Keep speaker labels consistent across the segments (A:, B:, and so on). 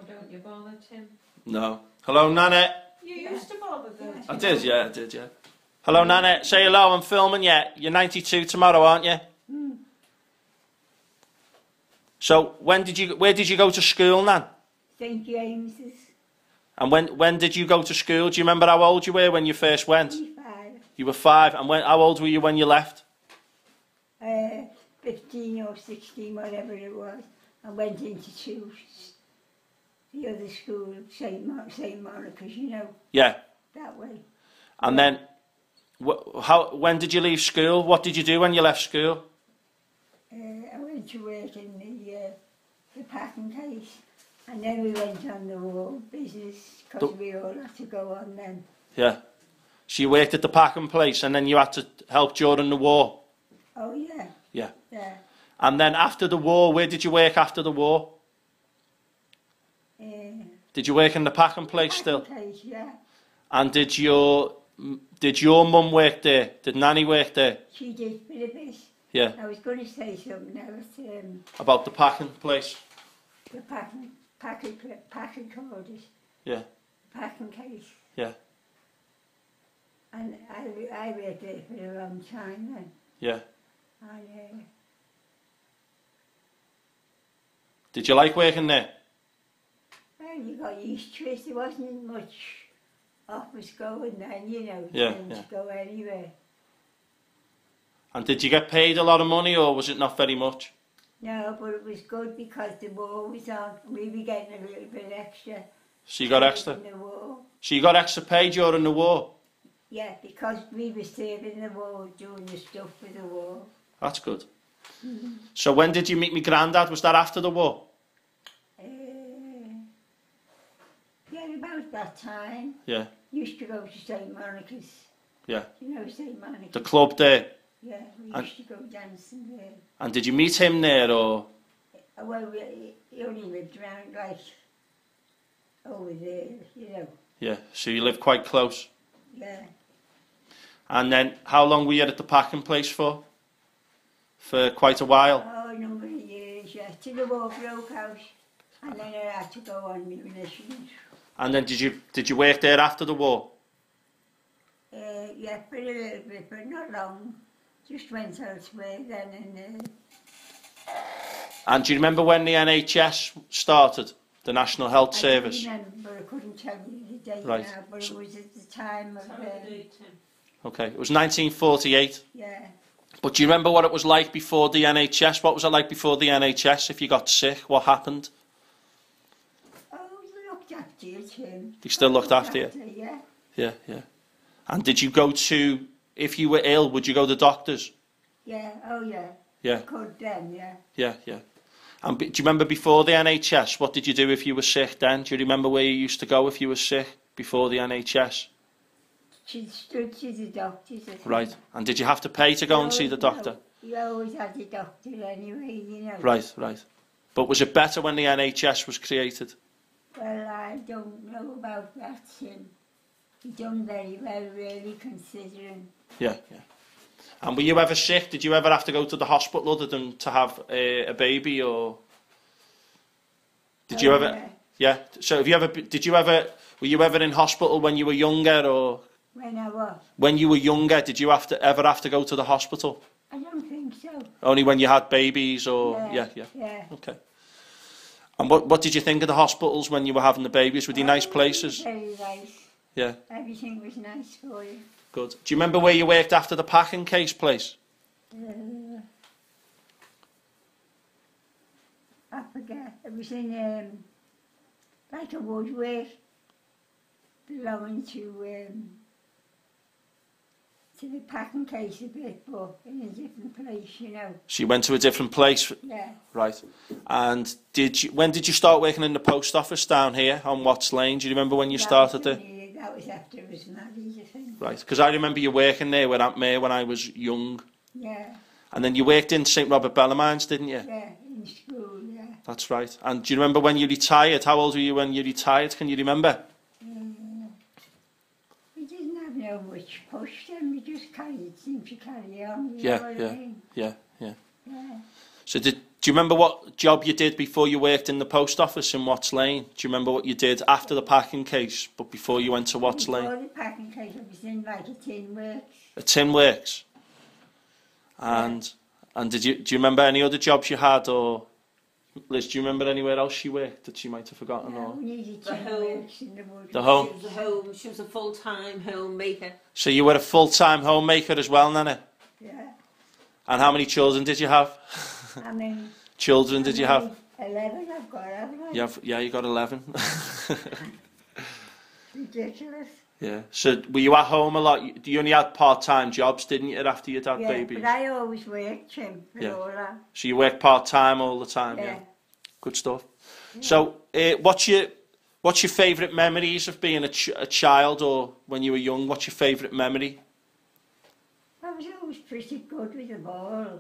A: don't you bother, Tim?
B: No. Hello, Nanette.
A: You used to bother, don't you?
B: I did, yeah. Hello, Nanette. Say hello, I'm filming you. You're 92 tomorrow, aren't you?
C: Mm.
B: So, where did you go to school, Nan?
C: St James's.
B: And when did you go to school? Do you remember how old you were when you first went?
C: 5.
B: You were 5. And how old were you when you left?
C: 15 or 16, whatever it was. I went into the other school, St Monica's, you know.
B: Yeah.
C: That way.
B: And then, when did you leave school? What did you do when you left school?
C: I went to work in the packing case, and then we went on the war business because we all had to go on then.
B: Yeah. So you worked at the packing place, and then you had to help during the war.
C: Oh yeah.
B: Yeah.
C: Yeah.
B: And then after the war, where did you work after the war? Did you work in the packing place still?
C: Case, yeah.
B: And did your mum work there? Did Nanny work there?
C: She did bit of this.
B: Yeah.
C: I was going to say something else.
B: About the packing place?
C: The packing corders.
B: Yeah.
C: Packing case.
B: Yeah.
C: And I worked there for a long time then.
B: Yeah.
C: And
B: did you like working there?
C: well, you got used to it. There wasn't much office going then, you know.
B: Yeah,
C: To go anywhere.
B: And did you get paid a lot of money, or was it not very much?
C: No, but it was good because the war was on. We were getting a little bit extra.
B: So you got extra?
C: In the war.
B: So you got extra pay during the war?
C: Yeah, because we were serving the war, doing the stuff for the war.
B: That's good. Mm-hmm. So when did you meet my granddad? Was that after the war?
C: Yeah, about that time.
B: Yeah.
C: Used to go to St Monica's.
B: Yeah.
C: You know St Monica's?
B: The club there?
C: Yeah, we used to go dancing there.
B: And did you meet him there, or?
C: Well, he only lived around, like, over there, you know.
B: Yeah, so you lived quite close?
C: Yeah.
B: And then, how long were you at the packing place for? For quite a while?
C: Oh, a number of years, yeah. Till the war broke out. And then I had to go on munitions.
B: And then did you work there after the war?
C: Yeah, for a little bit, but not long. Just went elsewhere then.
B: And do you remember when the NHS started? The National Health Service?
C: I remember, I couldn't tell you the date
B: right.
C: now, but it was at the time of...
B: okay, it was 1948.
C: Yeah.
B: But do you remember what it was like before the NHS? What was it like before the NHS if you got sick? What happened?
C: Oh, they looked after you, Tim.
B: They still looked after you?
C: Yeah.
B: Yeah, yeah. And did you go to, if you were ill, would you go to doctors?
C: Yeah, oh yeah.
B: Yeah.
C: I could then, yeah.
B: Yeah, yeah. And do you remember before the NHS, what did you do if you were sick then? Do you remember where you used to go if you were sick before the NHS?
C: She stood to the doctors.
B: Right. And did you have to pay to go and see the doctor?
C: You always had a doctor anyway, you know.
B: Right, right. But was it better when the NHS was created?
C: Well, I don't know about that, Tim. He done very well, really, considering.
B: Yeah, yeah. And were you ever sick? Did you ever have to go to the hospital other than to have a baby, or did you ever? Yeah. So have you ever? Were you ever in hospital when you were younger, or?
C: When I was.
B: When you were younger, did you ever have to go to the hospital?
C: I don't think so.
B: Only when you had babies, or yeah. Okay. And what did you think of the hospitals when you were having the babies? Were they nice places?
C: Very nice.
B: Yeah.
C: Everything was nice for you.
B: Good. Do you remember where you worked after the packing case place?
C: I forget. It was in like a woodwork belonging to the packing case a bit, but in a different place, you know.
B: So you went to a different place?
C: Yeah.
B: Right. And when did you start working in the post office down here on Watts Lane? Do you remember when you started there?
C: That was after I was married, I think.
B: Right, because I remember you working there with Aunt May when I was young.
C: Yeah.
B: And then you worked in St Robert Bellarmine's, didn't you?
C: Yeah, in school, yeah.
B: That's right. And do you remember when you retired? How old were you when you retired? Can you remember?
C: We didn't have no much push then, we just seemed to carry on. You
B: Yeah,
C: know what
B: yeah,
C: I mean?
B: yeah.
C: Yeah.
B: So did Do you remember what job you did before you worked in the post office in Watts Lane? Do you remember what you did after the packing case, but before you went to Watts Lane?
C: Before the packing case, I was in like a tin works.
B: A tin works. And do you remember any other jobs you had, or Liz, do you remember anywhere else she worked that she might have forgotten?
C: No,
B: Or
C: we needed
A: The
C: tin
A: home.
C: works in the woods.
B: the home?
A: She was a home. She was a full-time homemaker.
B: So you were a full-time homemaker as well, Nana?
C: Yeah.
B: And how many children did you have?
C: I mean,
B: Children did you have?
C: 11 I've got, haven't I?
B: You got 11.
C: Ridiculous.
B: Yeah. So were you at home a lot? You only had part-time jobs, didn't you, after your dad
C: Yeah,
B: babies?
C: but I always worked, Tim, for
B: Yeah.
C: all that.
B: So you worked part-time all the time, yeah?
C: Yeah.
B: Good stuff. So what's your favourite memories of being a child, or when you were young? What's your favourite memory?
C: I was always pretty good with the ball.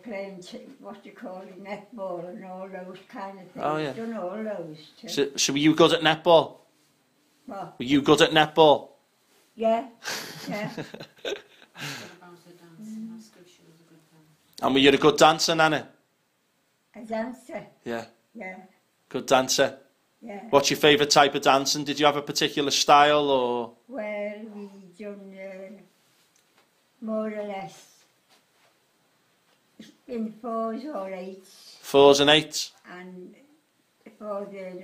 C: Playing, what do you call it, netball and all those kind of things.
B: Oh, yeah.
C: Done all those too.
B: So were you good at netball?
C: What?
B: Were you good at netball?
C: Yeah, yeah.
A: What about the dancing? That's good. She was a good dancer.
B: And were you a good dancer, Nana?
C: A dancer.
B: Yeah.
C: Yeah,
B: Good dancer.
C: yeah.
B: What's your favourite type of dancing? Did you have a particular style, or?
C: Well, we done more or less in 4s or 8s,
B: 4s and 8s?
C: and before then,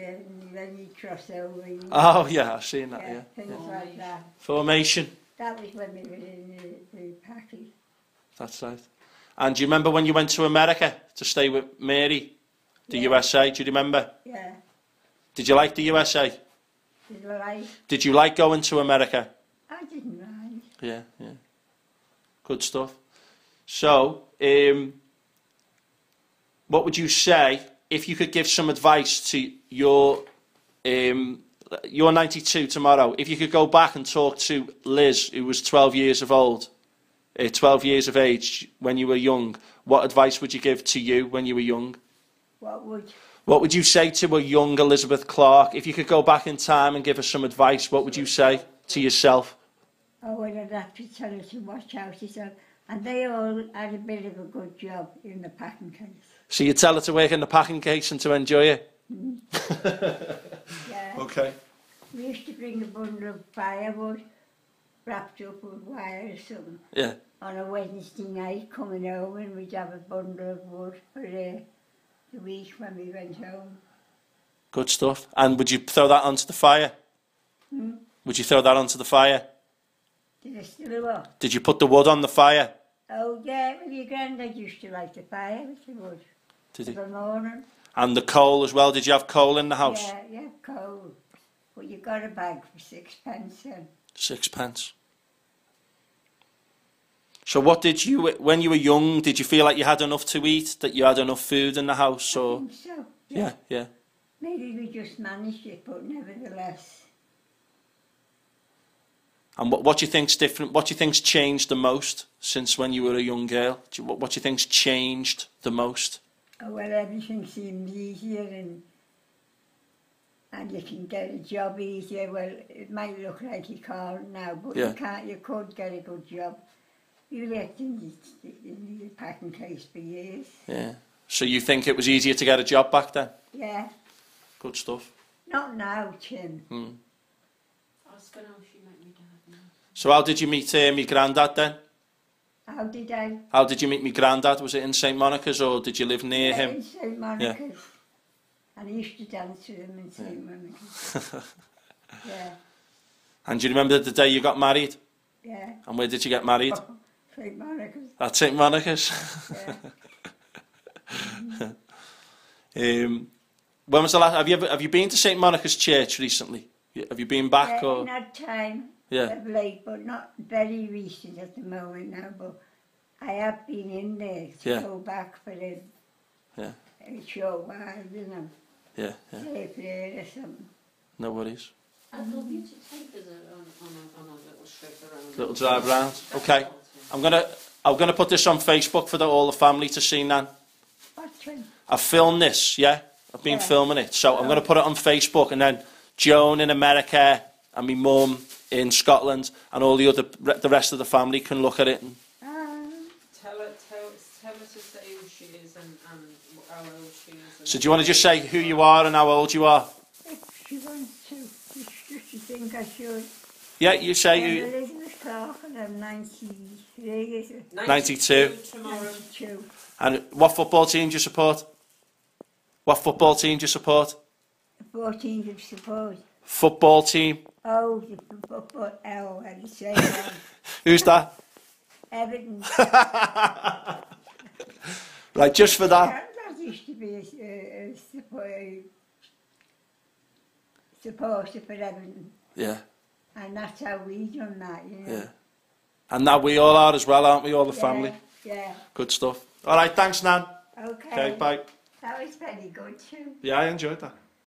C: and then you cross over.
B: Oh, yeah, I've seen that, yeah.
C: Things like that.
B: Formation.
C: That was when we were in the package.
B: That's right. And do you remember when you went to America to stay with Mary? The
C: Yeah.
B: USA, do you remember?
C: Yeah.
B: Did you like the USA?
C: Did you like?
B: Did you like going to America?
C: I didn't mind.
B: Yeah, yeah. Good stuff. So, what would you say if you could give some advice to you're 92 tomorrow, if you could go back and talk to Liz, who was 12 years of age when you were young, what advice would you give to you when you were young? What would you say to a young Elizabeth Clarke? If you could go back in time and give her some advice, what would you say to yourself?
C: Oh, well, I'd have to tell her to watch out herself. And they all had a bit of a good job in the packing case.
B: So you tell her to work in the packing case and to enjoy it?
C: Yeah.
B: Okay.
C: We used to bring a bundle of firewood wrapped up with wire or something
B: Yeah.
C: on a Wednesday night coming home, and we'd have a bundle of wood for the week when we went home.
B: Good stuff. And would you throw that onto the fire? Would you throw that onto the fire?
C: Did I still what?
B: Did you put the wood on the fire?
C: Oh, yeah, well, your granddad used to light the fire with the wood.
B: Did he?
C: For the morning.
B: And the coal as well. Did you have coal in the house?
C: Yeah, coal. But you got a bag for 6p then.
B: 6p. So what did you, when you were young, did you feel like you had enough to eat? That you had enough food in the house?
C: I
B: Or
C: think so.
B: yeah, yeah.
C: Maybe we just managed it, but nevertheless.
B: And what do you think's different? What do you think's changed the most since when you were a young girl? What do you think's changed the most?
C: Oh, well, everything seems easier, and you can get a job easier. Well, it might look like you can't now, but
B: Yeah.
C: you could get a good job. You worked in the packing case for years.
B: Yeah. So you think it was easier to get a job back then?
C: Yeah.
B: Good stuff.
C: Not now, Tim.
A: Ask her how she met me dad now.
B: So how did you meet me granddad then?
C: How did I?
B: How did you meet me granddad? Was it in St Monica's, or did you live near
C: In
B: him?
C: St Monica's. And I used to dance with him in St Monica's. Yeah,
B: And do you remember the day you got married?
C: yeah.
B: And where did you get married?
C: St Monica's.
B: At St Monica's.
C: Yeah.
B: When was the last? Have you been to St Monica's Church recently? Have you been back,
C: Yeah,
B: or?
C: in that time
B: Yeah.
C: of late, but not very recent at the moment now, but I have been in there to
B: Yeah.
C: go back for a short while, you know,
B: Yeah, yeah.
C: say a prayer or something.
B: No worries.
A: I'd love you to take us on a little trip around.
B: Little drive round. Okay. I'm gonna put this on Facebook for all the family to see, Nan.
C: What's one?
B: I've filmed this, yeah? I've been
C: Yeah.
B: filming it. So I'm going to put it on Facebook, and then Joan in America and my mum in Scotland and all the rest of the family can look at it. And
A: Tell her to say who she is and how old she is.
B: So do you want to just say who you are and how old you are?
C: If she wants to, just to think I should.
B: Yeah, you say
C: I'm
B: you...
C: Elizabeth Clarke and I'm 93, is it?
B: 92.
A: Tomorrow.
C: 92.
B: And what football team do you support? What football team do you support?
C: The 14th of support.
B: Football team.
C: Oh, the football, oh, I would say that.
B: Who's that?
C: Everton.
B: Right, just for that.
C: That used to be a supporter for Everton.
B: Yeah,
C: And that's how we done that, you know.
B: yeah. And now we all are as well, aren't we? All the family.
C: Yeah.
B: Good stuff. All right, thanks, Nan.
C: Okay.
B: Okay, bye.
C: That was very good too.
B: Yeah, I enjoyed that.